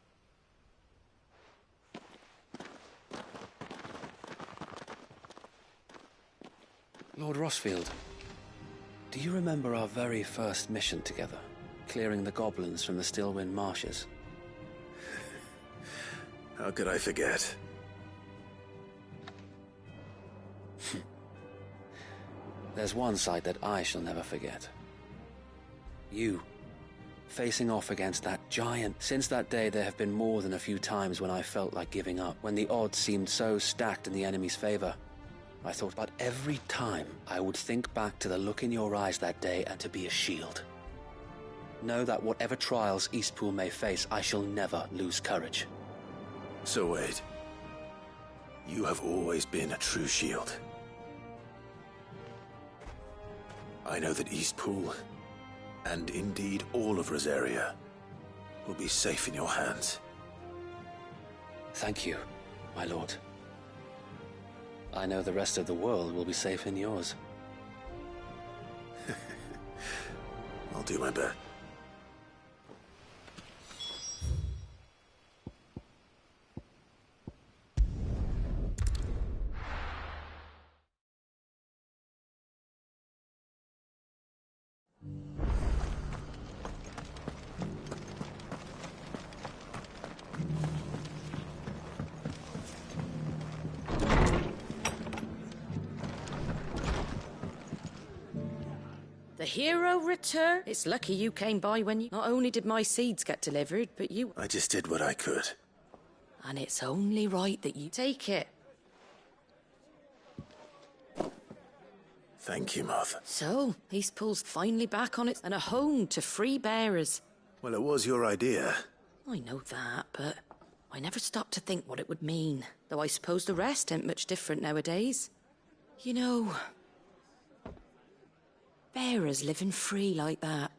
[SPEAKER 3] Lord Rossfield, do you remember our very first mission together? Clearing the goblins from the Stillwind marshes?
[SPEAKER 2] How could I forget?
[SPEAKER 3] There's one sight that I shall never forget. You, facing off against that giant. Since that day, there have been more than a few times when I felt like giving up, when the odds seemed so stacked in the enemy's favor. I thought, but every time I would think back to the look in your eyes that day and to be a shield. Know that whatever trials Eastpool may face, I shall never lose courage.
[SPEAKER 2] So Wade, you have always been a true shield. I know that Eastpool, and indeed all of Rosaria, will be safe in your hands.
[SPEAKER 3] Thank you, my lord. I know the rest of the world will be safe in yours.
[SPEAKER 2] I'll do my best.
[SPEAKER 11] The hero return? It's lucky you came by when you... Not only did my seeds get delivered, but you...
[SPEAKER 2] I just did what I could.
[SPEAKER 11] And it's only right that you take it.
[SPEAKER 2] Thank you, Martha.
[SPEAKER 11] So, Eastpool's finally back on it, and a home to free bearers.
[SPEAKER 2] Well, it was your idea.
[SPEAKER 11] I know that, but I never stopped to think what it would mean. Though I suppose the rest ain't much different nowadays. You know, bearers living free like that.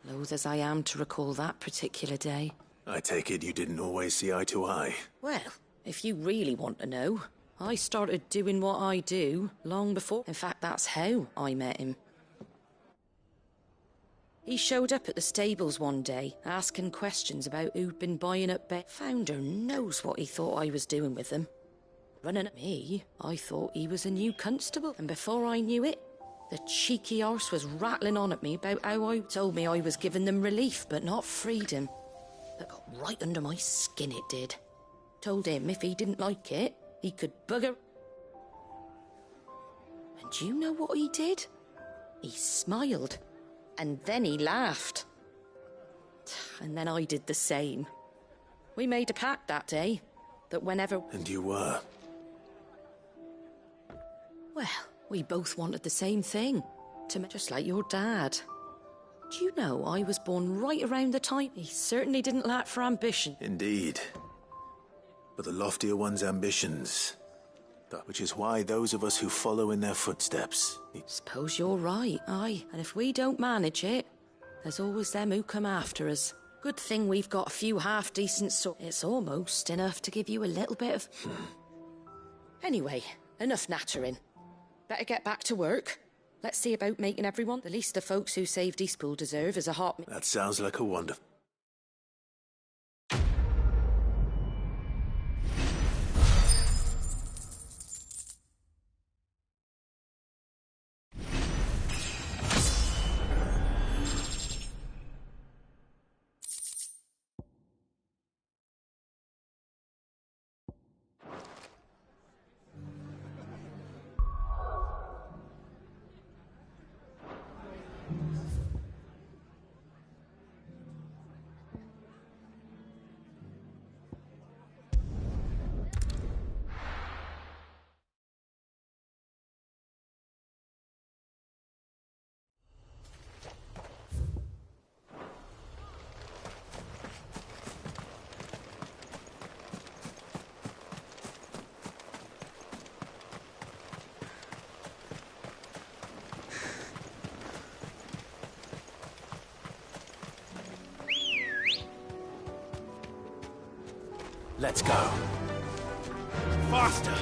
[SPEAKER 11] Loath as I am to recall that particular day.
[SPEAKER 2] I take it you didn't always see eye to eye.
[SPEAKER 11] Well, if you really want to know, I started doing what I do long before. In fact, that's how I met him. He showed up at the stables one day, asking questions about who'd been buying up Founder knows what he thought I was doing with them. Running at me, I thought he was a new constable, and before I knew it, the cheeky arse was rattling on at me about how I told me I was giving them relief, but not freedom. That got right under my skin, it did. Told him if he didn't like it, he could bugger. And do you know what he did? He smiled. And then he laughed. And then I did the same. We made a pact that day, that whenever...
[SPEAKER 2] And you were?
[SPEAKER 11] Well, we both wanted the same thing. Just like your dad. Do you know, I was born right around the time he certainly didn't lack for ambition.
[SPEAKER 2] Indeed. But the loftier one's ambitions... Which is why those of us who follow in their footsteps...
[SPEAKER 11] Suppose you're right, aye. And if we don't manage it, there's always them who come after us. Good thing we've got a few half-decent It's almost enough to give you a little bit of... Anyway, enough nattering. Better get back to work. Let's see about making everyone. The least the folks who saved Eastpool deserve is a heart...
[SPEAKER 2] That sounds like a wonderful... Let's go. Faster!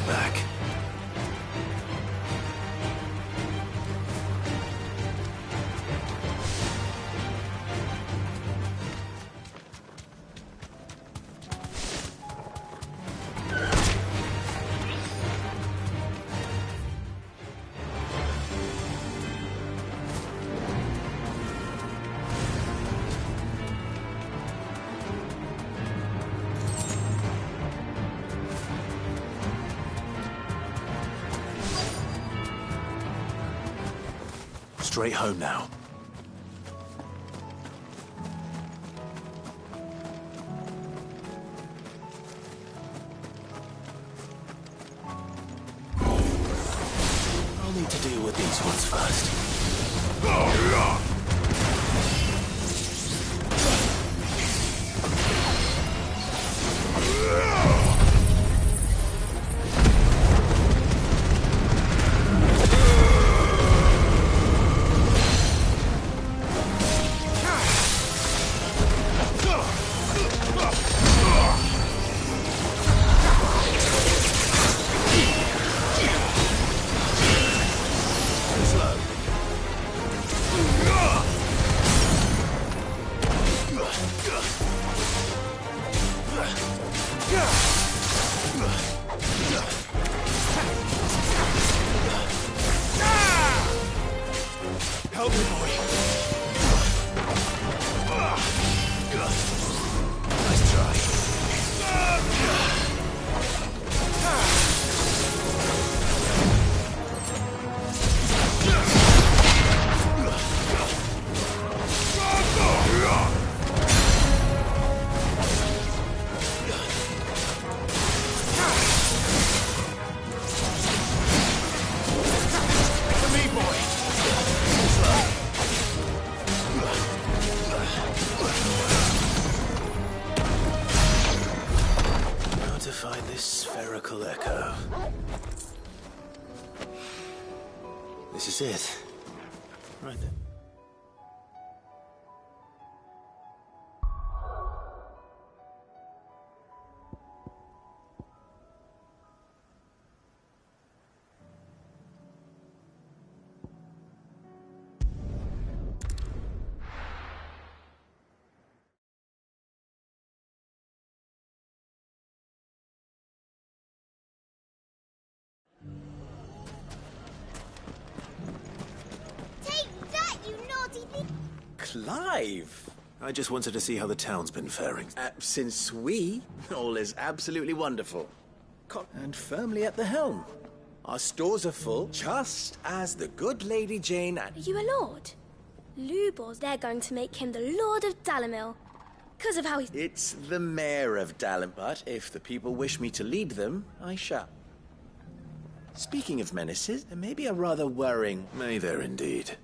[SPEAKER 2] Back. Straight home now. I'll need to deal with these ones first. Help me, boy. Nice try. Find this spherical echo. This is it. Right then. Clive! I just wanted to see how the town's been faring.
[SPEAKER 4] Since we, all is absolutely wonderful. And firmly at the helm. Our stores are full, just as the good Lady Jane and...
[SPEAKER 22] Are you a lord? Lubor's they're going to make him the Lord of Dalimil. Because of how he's...
[SPEAKER 4] It's the mayor of Dalim, but if the people wish me to lead them, I shall. Speaking of menaces, there may be a rather worrying...
[SPEAKER 2] May there indeed.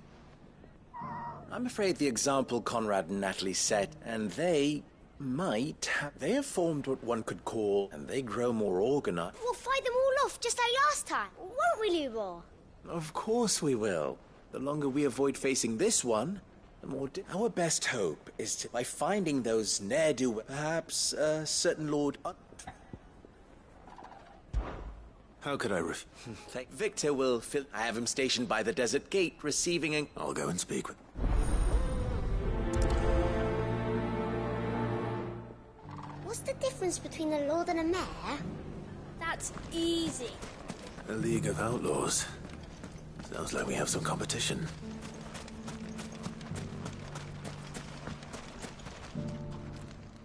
[SPEAKER 4] I'm afraid the example Conrad and Natalie set, and they might have... They have formed what one could call, and they grow more organized.
[SPEAKER 22] We'll fight them all off just like last time, won't we, Lubor?
[SPEAKER 4] Of course we will. The longer we avoid facing this one, Our best hope is to, by finding those ne'er-do, perhaps a certain Lord.
[SPEAKER 2] How could I
[SPEAKER 4] Victor will fill. I have him stationed by the desert gate, receiving an.
[SPEAKER 2] I'll go and speak with.
[SPEAKER 22] What's the difference between a lord and a mayor? That's easy.
[SPEAKER 2] A League of Outlaws. Sounds like we have some competition.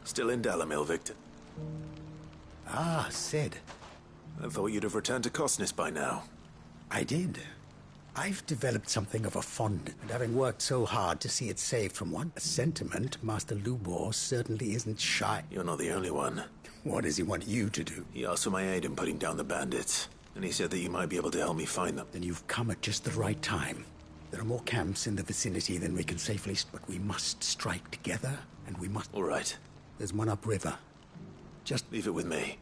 [SPEAKER 2] Still in Dalamil, Victor?
[SPEAKER 9] Ah, Sid.
[SPEAKER 2] I thought you'd have returned to Cosnis by now.
[SPEAKER 9] I did. I've developed something of a fondness, and having worked so hard to see it saved from one, a sentiment Master Lubor certainly isn't shy.
[SPEAKER 2] You're not the only one.
[SPEAKER 9] What does he want you to do?
[SPEAKER 2] He asked for my aid in putting down the bandits, and he said that you might be able to help me find them.
[SPEAKER 9] Then you've come at just the right time. There are more camps in the vicinity than we can safely... But we must strike together, and we must...
[SPEAKER 2] All right.
[SPEAKER 9] There's one upriver. Just...
[SPEAKER 2] Leave it with me.